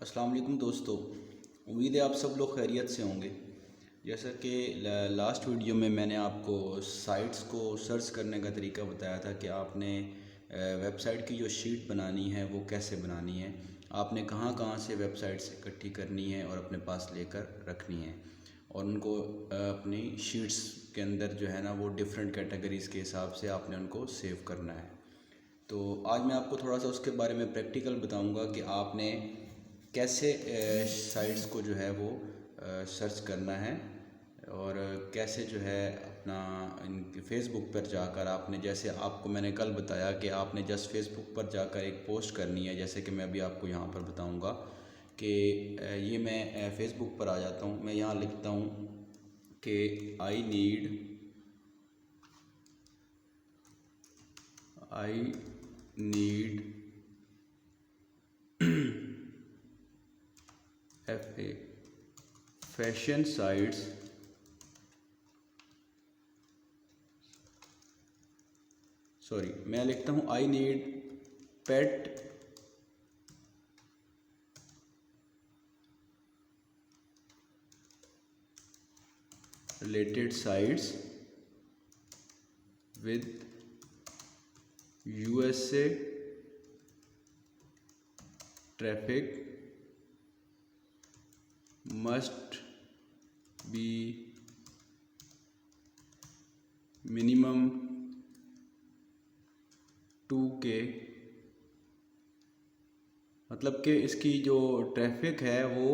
अस्सलाम वालेकुम दोस्तों। उम्मीद है आप सब लोग खैरियत से होंगे। जैसा कि लास्ट वीडियो में मैंने आपको साइट्स को सर्च करने का तरीका बताया था कि आपने वेबसाइट की जो शीट बनानी है वो कैसे बनानी है, आपने कहाँ कहाँ से वेबसाइट्स इकट्ठी करनी है और अपने पास लेकर रखनी है, और उनको अपनी शीट्स के अंदर जो है ना वो डिफरेंट कैटेगरीज़ के हिसाब से आपने उनको सेव करना है। तो आज मैं आपको थोड़ा सा उसके बारे में प्रैक्टिकल बताऊंगा कि आपने कैसे साइट्स को जो है वो सर्च करना है, और कैसे जो है अपना इन फेसबुक पर जाकर आपने, जैसे आपको मैंने कल बताया कि आपने जस्ट फेसबुक पर जाकर एक पोस्ट करनी है। जैसे कि मैं अभी आपको यहाँ पर बताऊँगा कि ये मैं फेसबुक पर आ जाता हूँ। मैं यहाँ लिखता हूँ कि I need FA fashion sites मैं लिखता हूँ I need pet related sites with USA traffic must be minimum 2K। मतलब कि इसकी जो ट्रैफिक है वो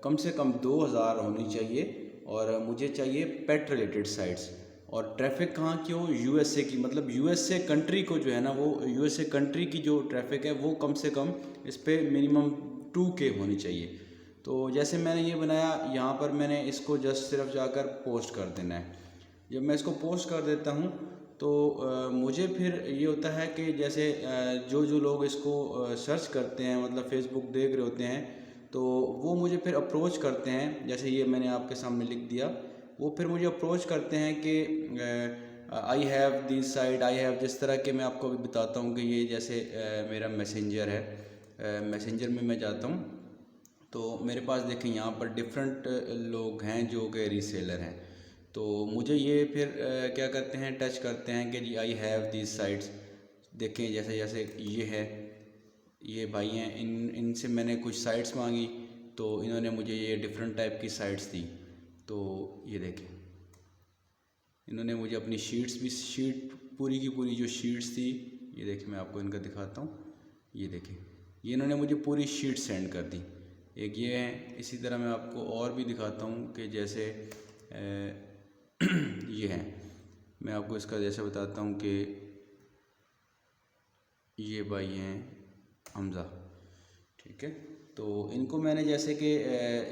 कम से कम 2000 होनी चाहिए, और मुझे चाहिए पेट रिलेटेड साइट्स। और ट्रैफिक कहाँ की हो? USA की, मतलब USA कंट्री को जो है ना वो USA कंट्री की जो ट्रैफिक है वो कम से कम इस पर मिनिमम 2K होनी चाहिए। तो जैसे मैंने ये बनाया, यहाँ पर मैंने इसको जस्ट सिर्फ जाकर पोस्ट कर देना है। जब मैं इसको पोस्ट कर देता हूँ तो मुझे फिर ये होता है कि जैसे जो जो लोग इसको सर्च करते हैं, मतलब फेसबुक देख रहे होते हैं, तो वो मुझे फिर अप्रोच करते हैं। जैसे ये मैंने आपके सामने लिख दिया, वो फिर मुझे अप्रोच करते हैं कि I have this site, I have, जिस तरह के मैं आपको अभी बताता हूँ कि ये जैसे मेरा मैसेंजर है, मैसेंजर में मैं जाता हूँ तो मेरे पास देखें यहाँ पर डिफरेंट लोग हैं जो कि रीसेलर हैं। तो मुझे ये फिर क्या करते हैं, टच करते हैं कि जी आई हैव दिस साइट्स। देखें जैसे जैसे ये है, ये भाई हैं, इनसे मैंने कुछ साइट्स मांगी तो इन्होंने मुझे ये डिफरेंट टाइप की साइट्स दी। तो ये देखें, इन्होंने मुझे अपनी शीट पूरी की पूरी जो शीट्स थी, ये देखें मैं आपको इनका दिखाता हूँ। ये देखें, ये इन्होंने मुझे पूरी शीट सेंड कर दी। एक ये है, इसी तरह मैं आपको और भी दिखाता हूँ कि जैसे ये है, मैं आपको इसका जैसे बताता हूँ कि ये भाई हैं हमज़ा, ठीक है। तो इनको मैंने जैसे कि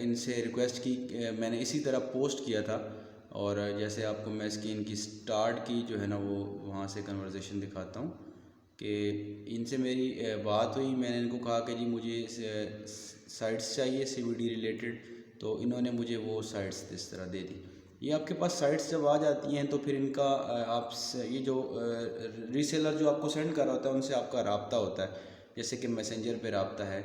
इनसे रिक्वेस्ट की, मैंने इसी तरह पोस्ट किया था। और जैसे आपको मैं इसकी इनकी स्टार्ट की जो है ना वो वहाँ से कन्वर्सेशन दिखाता हूँ कि इनसे मेरी बात हुई। मैंने इनको कहा कि जी मुझे साइट्स चाहिए CBD रिलेटेड, तो इन्होंने मुझे वो साइट्स इस तरह दे दी। ये आपके पास साइट्स जब आ जाती हैं तो फिर इनका आप ये जो रीसेलर जो आपको सेंड कर रहा होता है उनसे आपका रब्ता होता है। जैसे कि मैसेंजर पे रब्ता है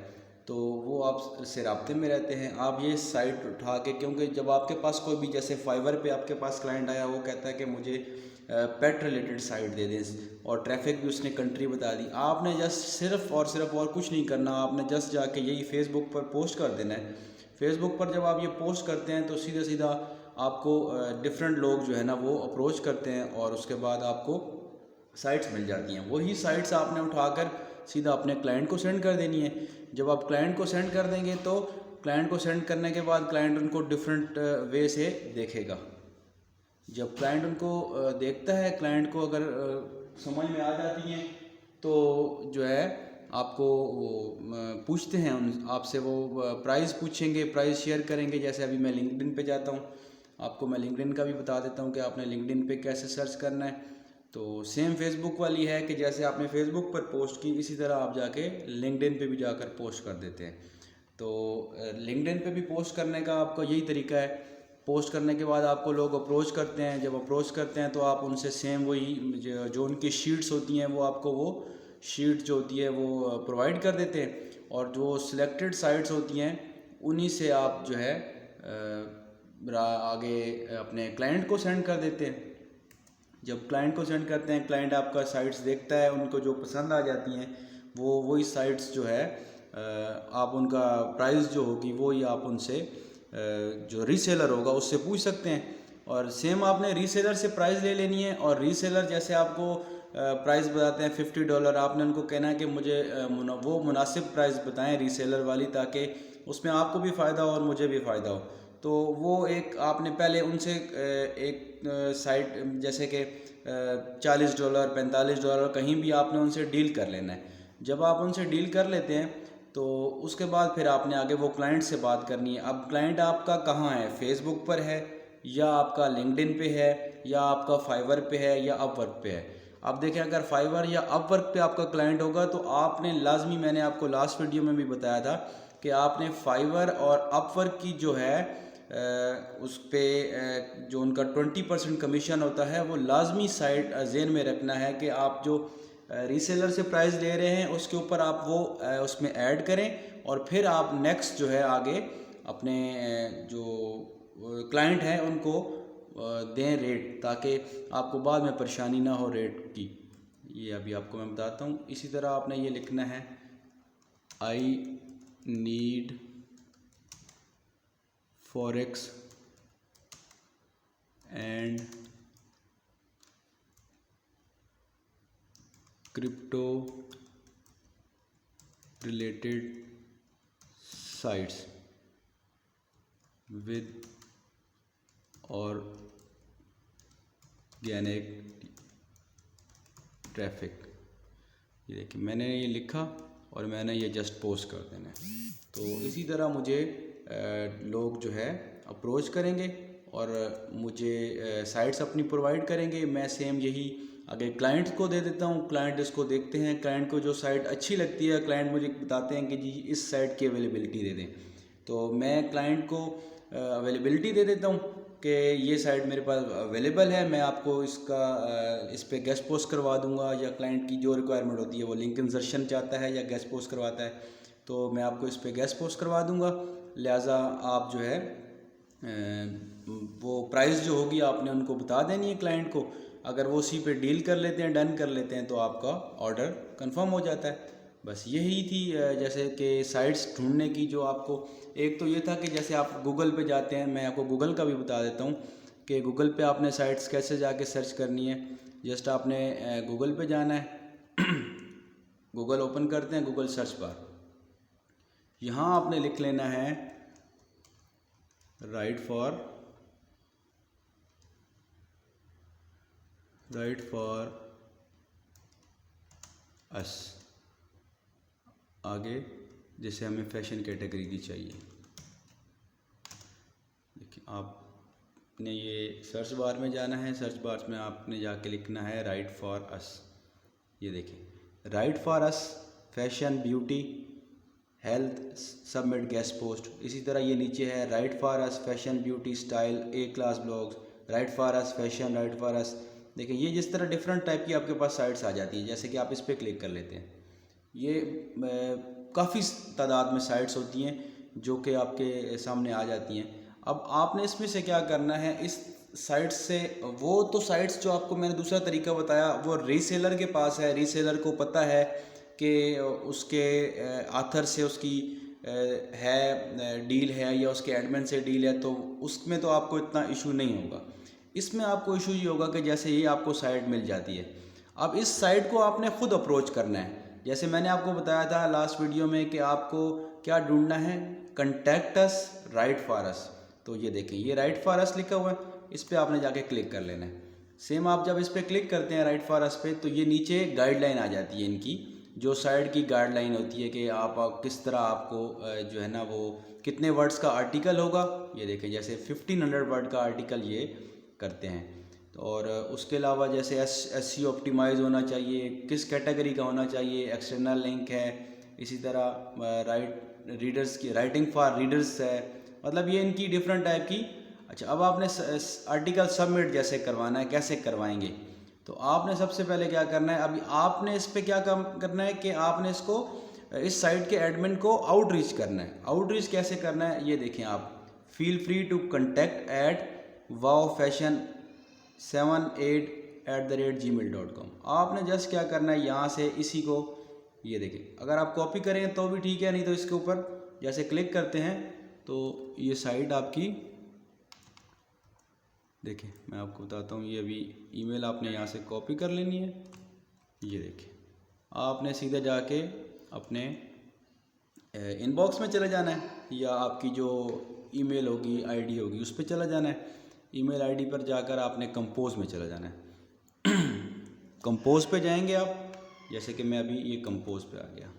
तो वो आप से रब्ते में रहते हैं। आप ये साइट उठा के, क्योंकि जब आपके पास कोई भी, जैसे फाइवर पे आपके पास क्लाइंट आया, वो कहता है कि मुझे पेट रिलेटेड साइट दे दें, और ट्रैफिक भी उसने कंट्री बता दी, आपने जस्ट सिर्फ और कुछ नहीं करना। आपने जस्ट जाके यही फेसबुक पर पोस्ट कर देना है। फेसबुक पर जब आप ये पोस्ट करते हैं तो सीधा सीधा आपको डिफरेंट लोग जो है ना वो अप्रोच करते हैं, और उसके बाद आपको साइट्स मिल जाती हैं। वही साइट्स आपने उठाकर सीधा अपने क्लाइंट को सेंड कर देनी है। जब आप क्लाइंट को सेंड कर देंगे तो क्लाइंट को सेंड करने के बाद क्लाइंट उनको डिफरेंट वे से देखेगा। जब क्लाइंट उनको देखता है, क्लाइंट को अगर समझ में आ जाती हैं तो जो है आपको वो पूछते हैं, उन आपसे वो प्राइस पूछेंगे, प्राइस शेयर करेंगे। जैसे अभी मैं लिंक्डइन पे जाता हूँ, आपको मैं लिंक्डइन का भी बता देता हूँ कि आपने लिंक्डइन पे कैसे सर्च करना है। तो सेम फेसबुक वाली है कि जैसे आपने फेसबुक पर पोस्ट की, इसी तरह आप जाके लिंक्डइन पे भी जाकर पोस्ट कर देते हैं। तो लिंक्डइन पे भी पोस्ट करने का आपका यही तरीका है। पोस्ट करने के बाद आपको लोग अप्रोच करते हैं, जब अप्रोच करते हैं तो आप उनसे सेम वही जो उनकी शीट्स होती हैं वो आपको वो शीट जो होती है वो प्रोवाइड कर देते हैं। और जो सिलेक्टेड साइट्स होती हैं उन्हीं से आप जो है आगे अपने क्लाइंट को सेंड कर देते हैं। जब क्लाइंट को सेंड करते हैं, क्लाइंट आपका साइट्स देखता है, उनको जो पसंद आ जाती हैं वो वही साइट्स जो है आप उनका प्राइस जो होगी वो ही आप उनसे जो रीसेलर होगा उससे पूछ सकते हैं। और सेम आपने रीसेलर से प्राइस ले लेनी है। और रीसेलर जैसे आपको प्राइस बताते हैं $50, आपने उनको कहना है कि मुझे वो मुनासिब प्राइस बताएं रीसेलर वाली, ताकि उसमें आपको भी फ़ायदा हो और मुझे भी फ़ायदा हो। तो वो एक आपने पहले उनसे एक साइट जैसे कि $40 $45 कहीं भी आपने उनसे डील कर लेना है। जब आप उनसे डील कर लेते हैं तो उसके बाद फिर आपने आगे वो क्लाइंट से बात करनी है। अब क्लाइंट आपका कहाँ है, फेसबुक पर है या आपका लिंक्डइन पे है या आपका फाइवर पे है या अपवर्क पे है। अब देखें, अगर फाइवर या अपवर्क पे आपका क्लाइंट होगा तो आपने लाजमी, मैंने आपको लास्ट वीडियो में भी बताया था कि आपने फाइवर और अपवर्क की जो है उस पर जो उनका 20% कमीशन होता है वो लाजमी साइड जेन में रखना है कि आप जो रीसेलर से प्राइस ले रहे हैं उसके ऊपर आप वो उसमें ऐड करें और फिर आप नेक्स्ट जो है आगे अपने जो क्लाइंट हैं उनको दें रेट, ताकि आपको बाद में परेशानी ना हो रेट की। ये अभी आपको मैं बताता हूँ। इसी तरह आपने ये लिखना है, I need forex and crypto related sites with organic traffic. ये देखिए, मैंने ये लिखा और मैंने ये जस्ट पोस्ट कर देना है। तो इसी तरह मुझे लोग जो है अप्रोच करेंगे और मुझे साइट्स अपनी प्रोवाइड करेंगे। मैं सेम यही आगे क्लाइंट को दे देता हूँ। क्लाइंट इसको देखते हैं, क्लाइंट को जो साइट अच्छी लगती है क्लाइंट मुझे बताते हैं कि जी इस साइट की अवेलेबिलिटी दे दें। तो मैं क्लाइंट को अवेलेबिलिटी दे देता हूँ कि ये साइट मेरे पास अवेलेबल है, मैं आपको इस पे गेस्ट पोस्ट करवा दूंगा, या क्लाइंट की जो रिक्वायरमेंट होती है वो लिंक इंसर्शन चाहता है या गेस्ट पोस्ट करवाता है तो मैं आपको इस पे गेस्ट पोस्ट करवा दूंगा। लिहाजा आप जो है वो प्राइस जो होगी आपने उनको बता देनी है क्लाइंट को। अगर वो उसी पे डील कर लेते हैं, डन कर लेते हैं, तो आपका ऑर्डर कंफर्म हो जाता है। बस यही थी जैसे कि साइट्स ढूंढने की जो आपको, एक तो ये था कि जैसे आप गूगल पे जाते हैं, मैं आपको गूगल का भी बता देता हूँ कि गूगल पे आपने साइट्स कैसे जाके सर्च करनी है। जस्ट आपने गूगल पे जाना है गूगल ओपन करते हैं, गूगल सर्च बार, यहाँ आपने लिख लेना है राइट फॉर अस। आगे जैसे हमें फैशन कैटेगरी की चाहिए, देखिए आपने ये सर्च बार में जाना है, सर्च बार में आपने जाके लिखना है राइट फॉर अस। ये देखिए right for us, fashion, beauty, health, submit guest post. इसी तरह ये नीचे है right for us, fashion, beauty, style, A class blogs, right for us, fashion, right for us. देखिए ये जिस तरह डिफरेंट टाइप की आपके पास साइट्स आ जाती है, जैसे कि आप इस पर क्लिक कर लेते हैं, ये काफ़ी तादाद में साइट्स होती हैं जो कि आपके सामने आ जाती हैं। अब आपने इसमें से क्या करना है, इस साइट्स से, वो तो साइट्स जो आपको मैंने दूसरा तरीका बताया वो रीसेलर के पास है, रीसेलर को पता है कि उसके आथर से उसकी है डील है या उसके एडमिन से डील है, तो उसमें तो आपको इतना इशू नहीं होगा। इसमें आपको इशू ये होगा कि जैसे ही आपको साइट मिल जाती है, अब इस साइट को आपने खुद अप्रोच करना है। जैसे मैंने आपको बताया था लास्ट वीडियो में कि आपको क्या ढूंढना है, contact us, right for us. तो ये देखें, ये राइट फॉर अस लिखा हुआ है, इस पर आपने जाके क्लिक कर लेना है। सेम आप जब इस पर क्लिक करते हैं राइट फॉर अस पे, तो ये नीचे गाइडलाइन आ जाती है इनकी, जो साइट की गाइडलाइन होती है कि आप किस तरह आपको जो है ना वो कितने वर्ड्स का आर्टिकल होगा। ये देखें जैसे 1500 वर्ड का आर्टिकल ये करते हैं। और उसके अलावा जैसे SEO ऑप्टिमाइज़ होना चाहिए, किस कैटेगरी का होना चाहिए, एक्सटर्नल लिंक है, इसी तरह रीडर्स की राइटिंग फॉर रीडर्स है, मतलब ये इनकी डिफरेंट टाइप की। अच्छा, अब आपने आर्टिकल सबमिट जैसे करवाना है, कैसे करवाएंगे, तो आपने सबसे पहले क्या करना है, अभी आपने इस पर क्या काम करना है कि आपने इसको इस साइट के एडमिन को आउटरीच करना है। आउटरीच कैसे करना है ये देखें आप, feel free to contact at wowfashion78@gmail.com। आपने जस्ट क्या करना है, यहाँ से इसी को ये देखें, अगर आप कॉपी करें तो भी ठीक है, नहीं तो इसके ऊपर जैसे क्लिक करते हैं तो ये साइट आपकी देखिए, मैं आपको बताता हूँ। ये अभी ईमेल आपने यहाँ से कॉपी कर लेनी है। ये देखिए, आपने सीधे जाके अपने इनबॉक्स में चले जाना है, या आपकी जो ईमेल होगी, आईडी होगी, उस पर चला जाना है। ईमेल आईडी पर जाकर आपने कंपोज में चला जाना है। कंपोज पे जाएंगे आप, जैसे कि मैं अभी ये कंपोज पे आ गया।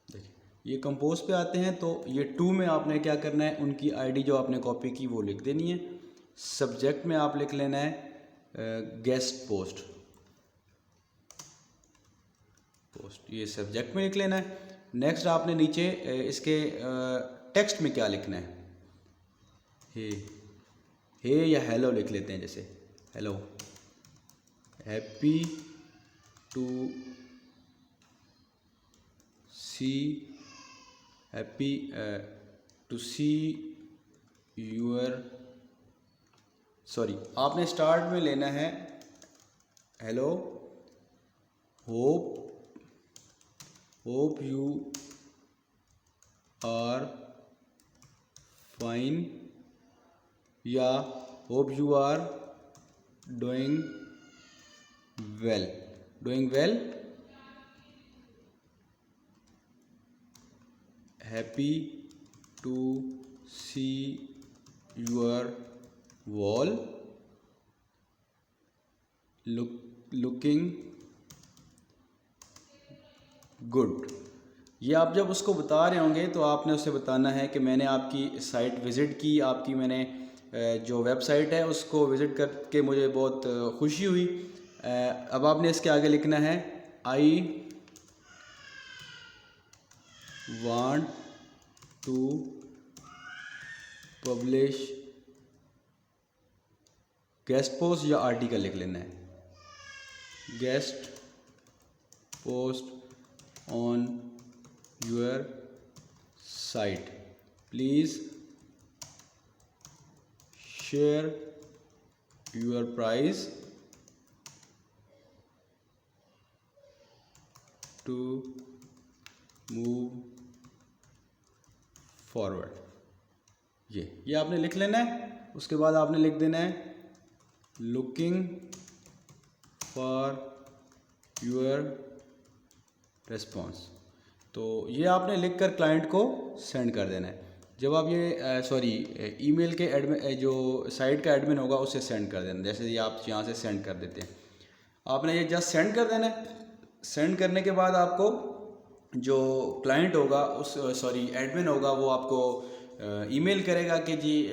देखिए, ये कंपोज पे आते हैं तो ये 2 में आपने क्या करना है, उनकी आईडी जो आपने कॉपी की वो लिख देनी है। सब्जेक्ट में आप लिख लेना है गेस्ट पोस्ट, ये सब्जेक्ट में लिख लेना है। नेक्स्ट आपने नीचे इसके टेक्स्ट में क्या लिखना है, हे या हेलो लिख लेते हैं। जैसे hello, happy to see your, sorry, आपने स्टार्ट में लेना है hello, hope you are fine, या hope you are doing well, happy to see your wall, looking good. ये आप जब उसको बता रहे होंगे तो आपने उसे बताना है कि मैंने आपकी साइट विज़िट की, आपकी मैंने जो वेबसाइट है उसको विज़िट करके मुझे बहुत खुशी हुई। अब आपने इसके आगे लिखना है I want to publish guest post, या आर्टिकल लिख लेना है, guest post on your site, please share your price to move forward. ये आपने लिख लेना है। उसके बाद आपने लिख देना है लुकिंग फॉर योर रिस्पॉन्स। तो ये आपने लिखकर क्लाइंट को सेंड कर देना है। जब आप ये ईमेल के एडमिन, जो साइट का एडमिन होगा, उसे सेंड कर देना। जैसे ये आप यहाँ से सेंड कर देते हैं, आपने ये जस्ट सेंड कर देना है। सेंड करने के बाद आपको जो क्लाइंट होगा, एडमिन होगा, वो आपको ईमेल करेगा कि जी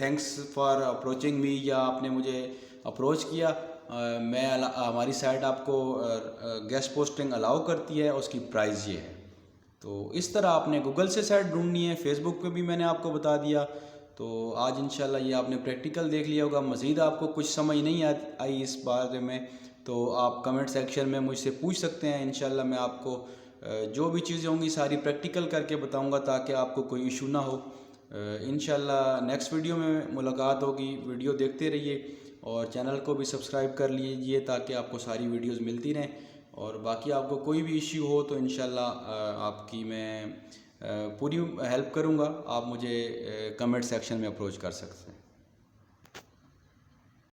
थैंक्स फॉर अप्रोचिंग मी, या आपने मुझे अप्रोच किया, हमारी साइट आपको गेस्ट पोस्टिंग अलाउ करती है, उसकी प्राइस ये है। तो इस तरह आपने गूगल से साइट ढूंढनी है। फेसबुक पे भी मैंने आपको बता दिया। तो आज इंशाल्लाह ये आपने प्रैक्टिकल देख लिया होगा। मज़ीद आपको कुछ समझ नहीं आई इस बारे में तो आप कमेंट सेक्शन में मुझसे पूछ सकते हैं। इंशाल्लाह मैं आपको जो भी चीज़ें होंगी सारी प्रैक्टिकल करके बताऊंगा, ताकि आपको कोई इशू ना हो। इंशाल्लाह नेक्स्ट वीडियो में मुलाकात होगी। वीडियो देखते रहिए और चैनल को भी सब्सक्राइब कर लीजिए ताकि आपको सारी वीडियोस मिलती रहें। और बाकी आपको कोई भी इश्यू हो तो इंशाल्लाह आपकी मैं पूरी हेल्प करूंगा। आप मुझे कमेंट सेक्शन में अप्रोच कर सकते हैं।